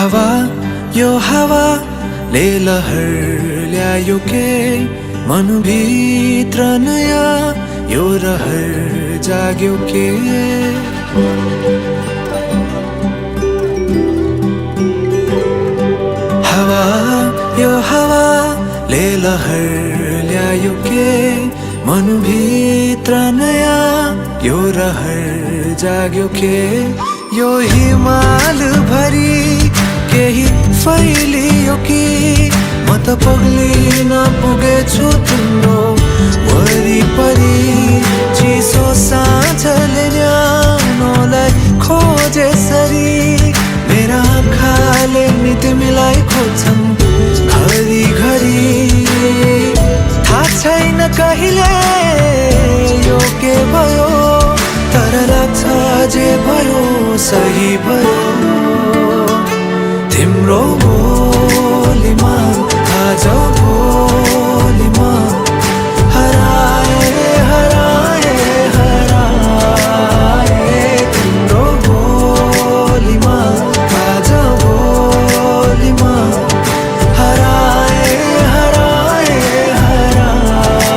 हावा यो हावाले लहर ल्यायो के मनभित्र नयाँ यो रहर जाग्यो के। हावा यो हावाले लहर ल्यायो के मनभित्र नयाँ यो रहर जाग्यो के। यो हिमाल भरी केही फैलियो कि म त पग्लिन पुगेछु तिम्रो वरिपरि। चिसो साँझले न्यानोलाई खोजेसरी मेरा आँखाले नि तिमीलाई खोज्छन् घरिघरि। थाहा छैन कहिले यो के भयो, तर लाग्छ जे भयो सही भयो। तिम्रो बोलीमा आज भोलिमा हराए हराए हराए। तिम्रो बोलीमा आज भोलिमा हराए हराए हराए।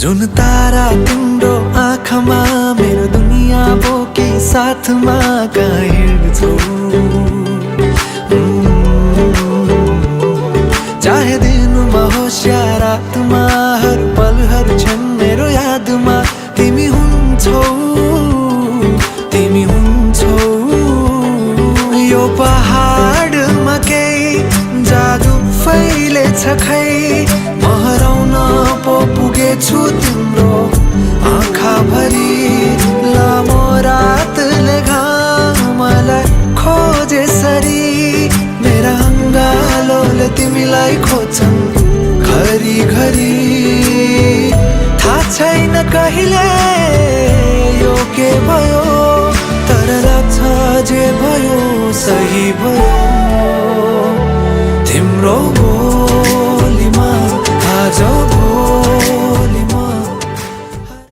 जुन तारा तिम्रो आँखामा मेरो दुनियाँ बोकी साथमा कहाँ हिँड्छौ। चाहे दिनमा होस् या रातमा हर पलहरू छन् मेरो यादमा। तिमी हुन्छौ तिमी हुन्छौ। यो पहाडमा केही जादु फैलेछ खै, म हराउन पो पुगेछु तिम्रो आँखाभरि। लामो रातले घामलाई खोजेसरी मेरा अङ्गालोले तिमीलाई खोज्छन् घरिघरि। थाहा छैन कहिले यो के भयो, तर लाग्छ जे भयो सही भयो। तिम्रो